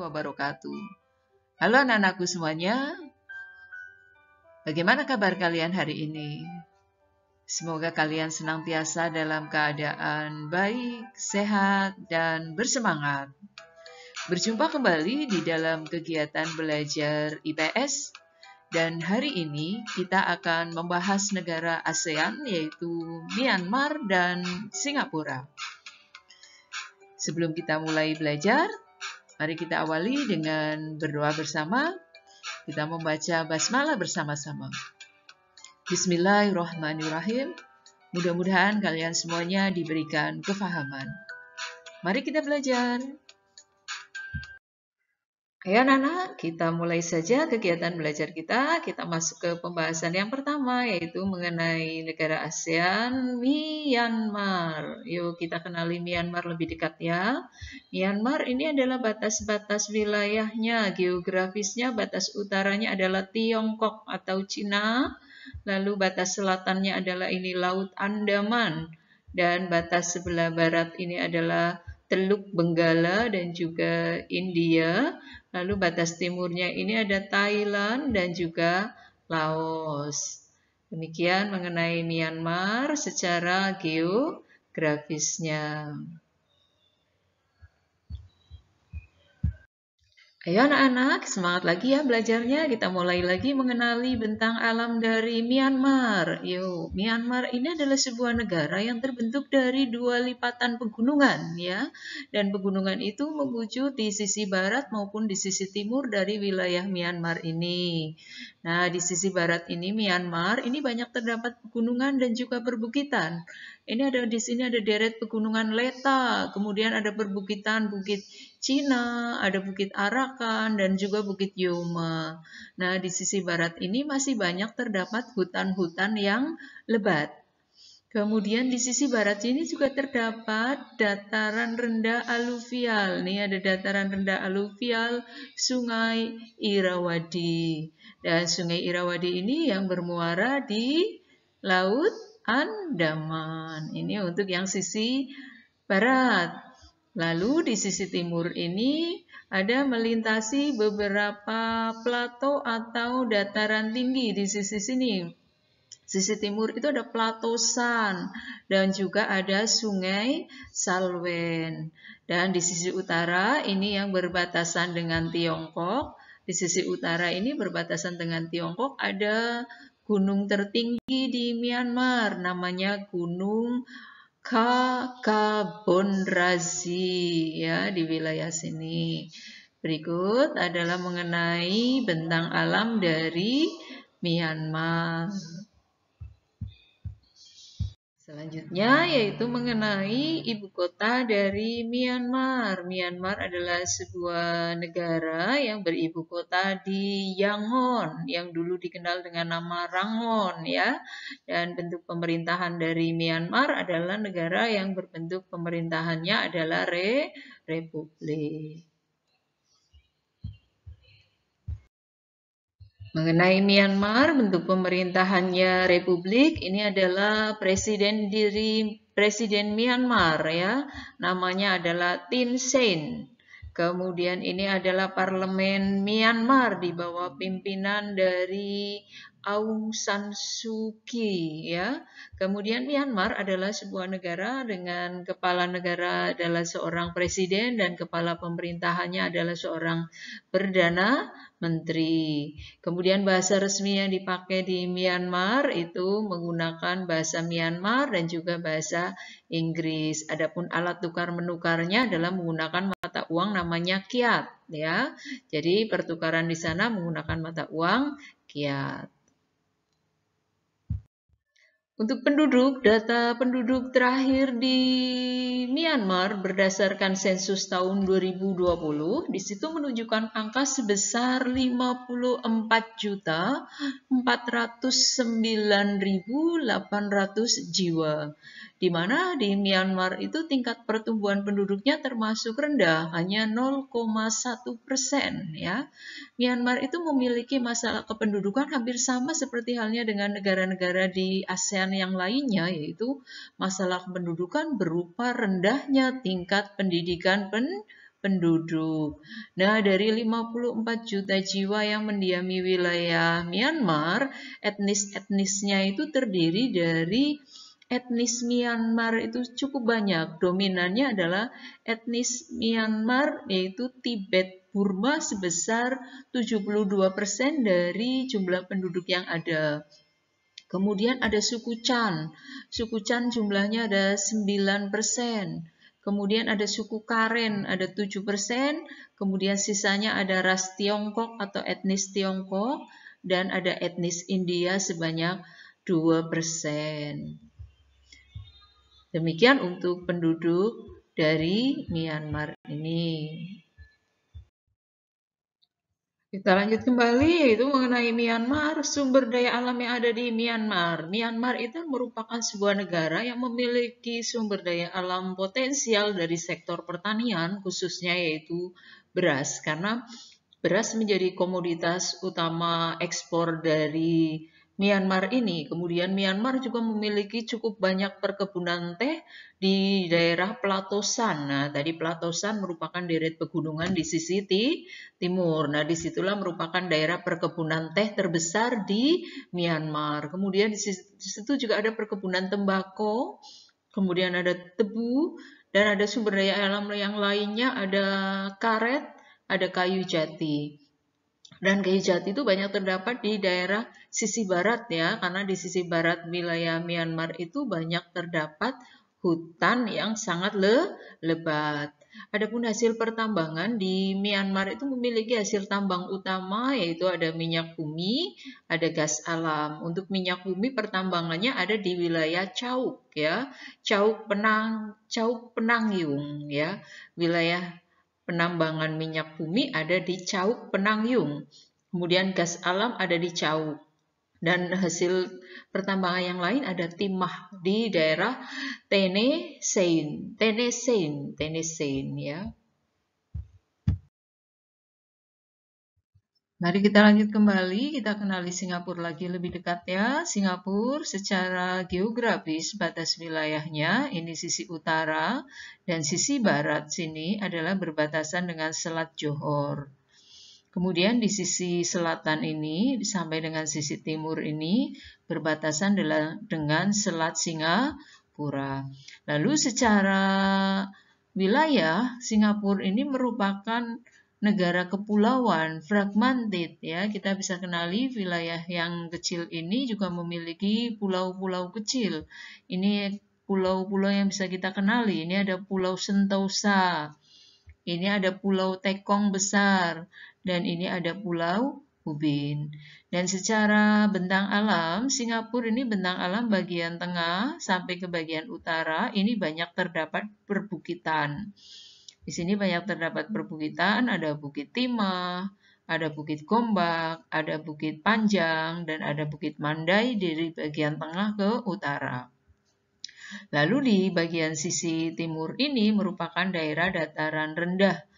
wabarakatuh. Halo anak-anakku semuanya, bagaimana kabar kalian hari ini? Semoga kalian senantiasa dalam keadaan baik, sehat, dan bersemangat. Berjumpa kembali di dalam kegiatan belajar IPS, dan hari ini kita akan membahas negara ASEAN yaitu Myanmar dan Singapura. Sebelum kita mulai belajar, mari kita awali dengan berdoa bersama. Kita membaca basmalah bersama-sama. Bismillahirrahmanirrahim. Mudah-mudahan kalian semuanya diberikan kefahaman. Mari kita belajar. Ayo anak-anak, kita mulai saja kegiatan belajar kita. Kita masuk ke pembahasan yang pertama, yaitu mengenai negara ASEAN, Myanmar. Yuk kita kenali Myanmar lebih dekat ya. Myanmar ini adalah batas-batas wilayahnya, geografisnya batas utaranya adalah Tiongkok atau Cina, lalu batas selatannya adalah ini Laut Andaman, dan batas sebelah barat ini adalah Teluk Benggala dan juga India. Lalu batas timurnya ini ada Thailand dan juga Laos. Demikian mengenai Myanmar secara geografisnya. Ayo anak-anak, semangat lagi ya belajarnya. Kita mulai lagi mengenali bentang alam dari Myanmar. Yuk, Myanmar ini adalah sebuah negara yang terbentuk dari dua lipatan pegunungan ya. Dan pegunungan itu mewujud di sisi barat maupun di sisi timur dari wilayah Myanmar ini. Nah, di sisi barat ini Myanmar ini banyak terdapat pegunungan dan juga perbukitan. Di sini ada deret pegunungan Leta, kemudian ada perbukitan Bukit Cina, ada Bukit Arakan, dan juga Bukit Yoma. Nah, di sisi barat ini masih banyak terdapat hutan-hutan yang lebat. Kemudian di sisi barat ini juga terdapat dataran rendah aluvial. Nih ada dataran rendah aluvial Sungai Irrawaddy. Dan Sungai Irrawaddy ini yang bermuara di Laut Andaman. Ini untuk yang sisi barat. Lalu di sisi timur ini ada melintasi beberapa plato atau dataran tinggi di sisi sini. Sisi timur itu ada Plato San dan juga ada Sungai Salwen. Dan di sisi utara ini yang berbatasan dengan Tiongkok. Di sisi utara ini berbatasan dengan Tiongkok ada gunung tertinggi di Myanmar, namanya Gunung Kakabodrazi ya di wilayah sini. Berikut adalah mengenai bentang alam dari Myanmar. Selanjutnya yaitu mengenai ibu kota dari Myanmar. Myanmar adalah sebuah negara yang beribu kota di Yangon yang dulu dikenal dengan nama Rangon ya. Dan bentuk pemerintahan dari Myanmar adalah negara yang berbentuk pemerintahannya adalah republik. Mengenai Myanmar, bentuk pemerintahannya republik, ini adalah presiden Myanmar ya, namanya adalah Thein Sein. Kemudian ini adalah parlemen Myanmar di bawah pimpinan dari Aung San Suu Kyi ya. Kemudian Myanmar adalah sebuah negara dengan kepala negara adalah seorang presiden dan kepala pemerintahannya adalah seorang perdana menteri. Kemudian bahasa resmi yang dipakai di Myanmar itu menggunakan bahasa Myanmar dan juga bahasa Inggris. Adapun alat tukar menukarnya adalah menggunakan mata uang namanya kyat ya. Jadi pertukaran di sana menggunakan mata uang kyat. Untuk penduduk, data penduduk terakhir di Myanmar berdasarkan sensus tahun 2020, di situ menunjukkan angka sebesar 54.409.800 jiwa. Di mana di Myanmar itu tingkat pertumbuhan penduduknya termasuk rendah, hanya 0,1% ya. Myanmar itu memiliki masalah kependudukan hampir sama seperti halnya dengan negara-negara di ASEAN yang lainnya, yaitu masalah kependudukan berupa rendahnya tingkat pendidikan penduduk. Nah, dari 54 juta jiwa yang mendiami wilayah Myanmar, etnisnya itu terdiri dari etnis Myanmar itu cukup banyak. Dominannya adalah etnis Myanmar, yaitu Tibet Burma sebesar 72% dari jumlah penduduk yang ada. Kemudian ada suku Chan. Suku Chan jumlahnya ada 9%. Kemudian ada suku Karen, ada 7%. Kemudian sisanya ada ras Tiongkok atau etnis Tiongkok. Dan ada etnis India sebanyak 2%. Demikian untuk penduduk dari Myanmar ini. Kita lanjut kembali, yaitu mengenai Myanmar, sumber daya alam yang ada di Myanmar. Myanmar itu merupakan sebuah negara yang memiliki sumber daya alam potensial dari sektor pertanian, khususnya yaitu beras. Karena beras menjadi komoditas utama ekspor dari Myanmar ini. Kemudian Myanmar juga memiliki cukup banyak perkebunan teh di daerah Platosan. Nah, tadi Platosan merupakan deret pegunungan di sisi timur. Nah, disitulah merupakan daerah perkebunan teh terbesar di Myanmar. Kemudian di situ juga ada perkebunan tembakau, kemudian ada tebu, dan ada sumber daya alam yang lainnya, ada karet, ada kayu jati. Dan kayu jati itu banyak terdapat di daerah sisi barat ya, karena di sisi barat wilayah Myanmar itu banyak terdapat hutan yang sangat lebat. Adapun hasil pertambangan di Myanmar itu memiliki hasil tambang utama, yaitu ada minyak bumi, ada gas alam. Untuk minyak bumi pertambangannya ada di wilayah Chauk ya, Chauk Penangyung ya. Wilayah penambangan minyak bumi ada di Chauk Penangyung. Kemudian gas alam ada di Chauk. Dan hasil pertambangan yang lain ada timah di daerah Tennesein ya. Mari kita lanjut kembali, kita kenali Singapura lagi lebih dekat ya. Singapura secara geografis batas wilayahnya, ini sisi utara dan sisi barat sini adalah berbatasan dengan Selat Johor. Kemudian di sisi selatan ini sampai dengan sisi timur ini berbatasan dengan Selat Singapura. Lalu secara wilayah, Singapura ini merupakan negara kepulauan, fragmented ya. Kita bisa kenali wilayah yang kecil ini juga memiliki pulau-pulau kecil. Ini pulau-pulau yang bisa kita kenali. Ini ada Pulau Sentosa. Ini ada Pulau Tekong besar. Dan ini ada Pulau Ubin. Dan secara bentang alam, Singapura ini bentang alam bagian tengah sampai ke bagian utara, ini banyak terdapat perbukitan. Di sini banyak terdapat perbukitan, ada Bukit Timah, ada Bukit Gombak, ada Bukit Panjang, dan ada Bukit Mandai dari bagian tengah ke utara. Lalu di bagian sisi timur ini merupakan daerah dataran rendah.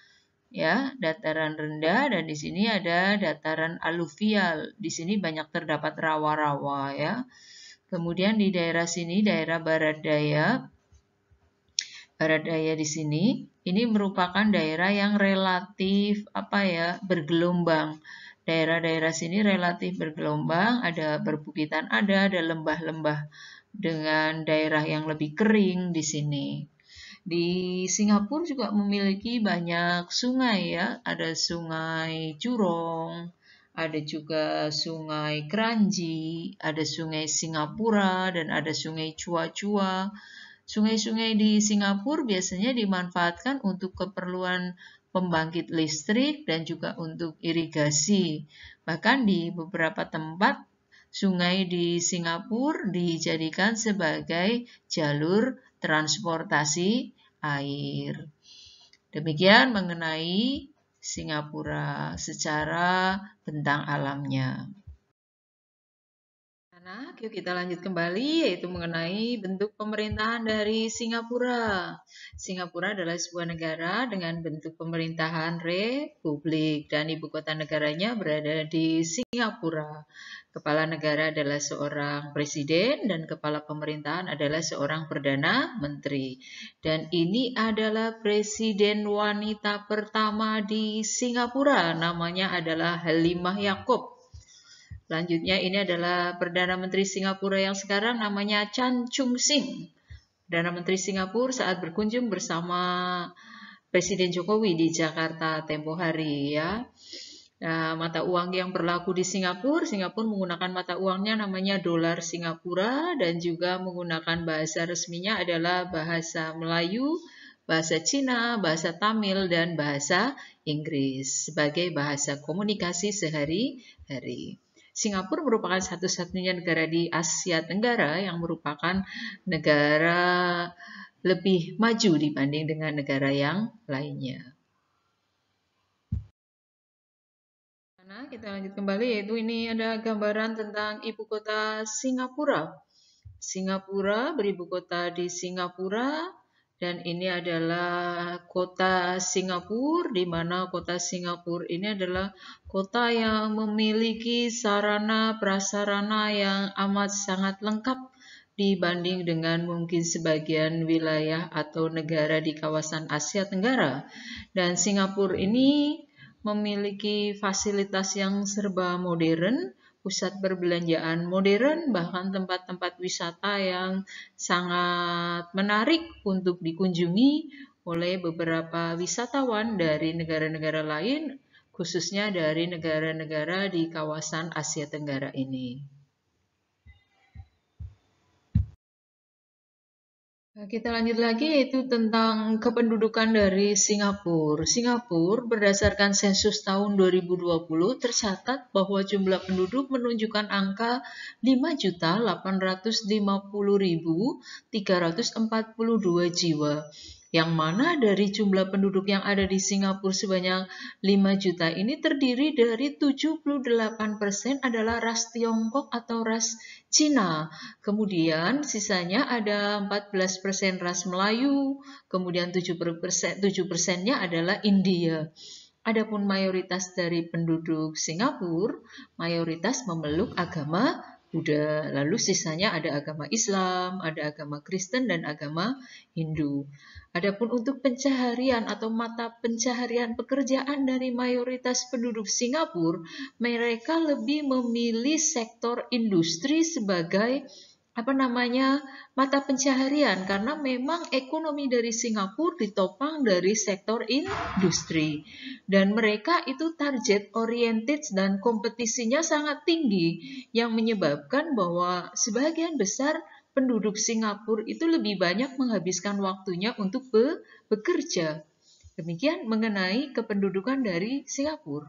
Ya, dataran rendah, dan di sini ada dataran aluvial. Di sini banyak terdapat rawa-rawa ya. Kemudian di daerah sini, daerah barat daya di sini, ini merupakan daerah yang relatif bergelombang. Daerah-daerah sini relatif bergelombang, ada perbukitan, ada lembah-lembah dengan daerah yang lebih kering di sini. Di Singapura juga memiliki banyak sungai ya, ada sungai Jurong, ada juga sungai Kranji, ada sungai Singapura, dan ada sungai Chua-Chua. Sungai-sungai di Singapura biasanya dimanfaatkan untuk keperluan pembangkit listrik dan juga untuk irigasi. Bahkan di beberapa tempat sungai di Singapura dijadikan sebagai jalur transportasi air. Demikian mengenai Singapura secara bentang alamnya. Anak, yuk kita lanjut kembali, yaitu mengenai bentuk pemerintahan dari Singapura. Singapura adalah sebuah negara dengan bentuk pemerintahan republik dan ibu kota negaranya berada di Singapura. Kepala negara adalah seorang presiden dan kepala pemerintahan adalah seorang perdana menteri. Dan ini adalah presiden wanita pertama di Singapura, namanya adalah Halimah Yacob. Selanjutnya ini adalah Perdana Menteri Singapura yang sekarang namanya Chan Chun Sing. Perdana Menteri Singapura saat berkunjung bersama Presiden Jokowi di Jakarta tempo hari ya. Nah, mata uang yang berlaku di Singapura menggunakan mata uangnya namanya dolar Singapura dan juga menggunakan bahasa resminya adalah bahasa Melayu, bahasa Cina, bahasa Tamil, dan bahasa Inggris sebagai bahasa komunikasi sehari-hari. Singapura merupakan satu-satunya negara di Asia Tenggara yang merupakan negara lebih maju dibanding dengan negara yang lainnya. Nah, kita lanjut kembali, yaitu ini ada gambaran tentang ibu kota Singapura. Singapura beribu kota di Singapura, dan ini adalah kota Singapura, di mana kota Singapura ini adalah kota yang memiliki sarana prasarana yang amat sangat lengkap dibanding dengan mungkin sebagian wilayah atau negara di kawasan Asia Tenggara. Dan Singapura ini memiliki fasilitas yang serba modern, pusat perbelanjaan modern, bahkan tempat-tempat wisata yang sangat menarik untuk dikunjungi oleh beberapa wisatawan dari negara-negara lain, khususnya dari negara-negara di kawasan Asia Tenggara ini. Nah, kita lanjut lagi, yaitu tentang kependudukan dari Singapura. Singapura berdasarkan sensus tahun 2020 tercatat bahwa jumlah penduduk menunjukkan angka 5.850.342 jiwa. Yang mana dari jumlah penduduk yang ada di Singapura sebanyak 5 juta ini terdiri dari 78% adalah ras Tiongkok atau ras Cina. Kemudian sisanya ada 14% ras Melayu, kemudian 7%-nya adalah India. Adapun mayoritas dari penduduk Singapura, mayoritas memeluk agama Buddha. Lalu sisanya ada agama Islam, ada agama Kristen, dan agama Hindu. Adapun untuk pencaharian atau mata pencaharian pekerjaan dari mayoritas penduduk Singapura, mereka lebih memilih sektor industri sebagai mata pencaharian, karena memang ekonomi dari Singapura ditopang dari sektor industri dan mereka itu target oriented dan kompetisinya sangat tinggi yang menyebabkan bahwa sebagian besar penduduk Singapura itu lebih banyak menghabiskan waktunya untuk bekerja. Demikian mengenai kependudukan dari Singapura.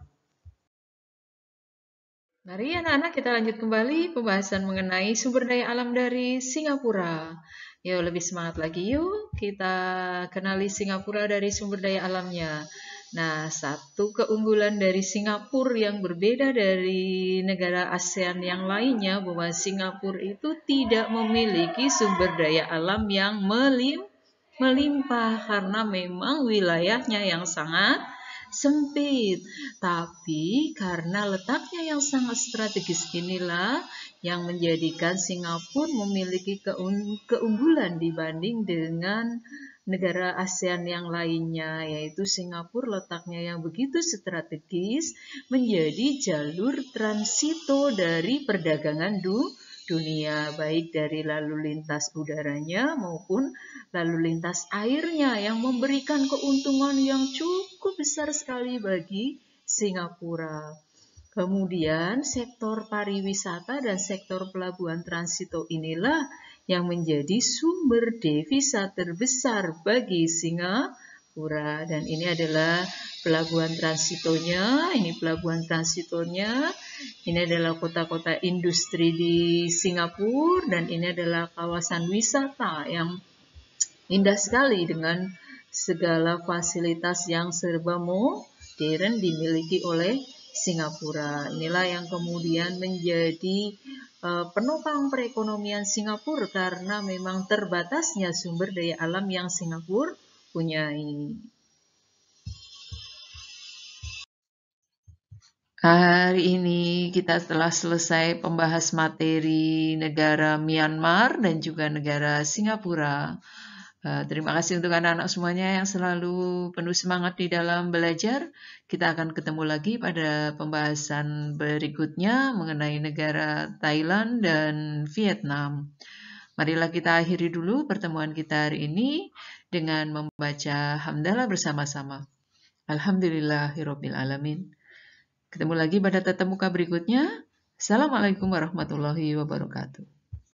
Mari anak-anak kita lanjut kembali pembahasan mengenai sumber daya alam dari Singapura. Yuk lebih semangat lagi yuk, kita kenali Singapura dari sumber daya alamnya. Nah, satu keunggulan dari Singapura yang berbeda dari negara ASEAN yang lainnya bahwa Singapura itu tidak memiliki sumber daya alam yang melimpah karena memang wilayahnya yang sangat sempit. Tapi karena letaknya yang sangat strategis inilah yang menjadikan Singapura memiliki keunggulan dibanding dengan negara ASEAN yang lainnya, yaitu Singapura letaknya yang begitu strategis menjadi jalur transito dari perdagangan dunia, baik dari lalu lintas udaranya maupun lalu lintas airnya yang memberikan keuntungan yang cukup besar sekali bagi Singapura. Kemudian sektor pariwisata dan sektor pelabuhan transito inilah yang menjadi sumber devisa terbesar bagi Singapura, dan ini adalah pelabuhan transitonya. Ini adalah kota-kota industri di Singapura, dan ini adalah kawasan wisata yang indah sekali dengan segala fasilitas yang serba modern dimiliki oleh Singapura. Inilah yang kemudian menjadi penopang perekonomian Singapura karena memang terbatasnya sumber daya alam yang Singapura punyai. Hari ini kita telah selesai membahas materi negara Myanmar dan juga negara Singapura. Terima kasih untuk anak-anak semuanya yang selalu penuh semangat di dalam belajar. Kita akan ketemu lagi pada pembahasan berikutnya mengenai negara Thailand dan Vietnam. Marilah kita akhiri dulu pertemuan kita hari ini dengan membaca hamdalah bersama-sama. Alhamdulillahirabbil alamin. Ketemu lagi pada tatap muka berikutnya. Assalamualaikum warahmatullahi wabarakatuh.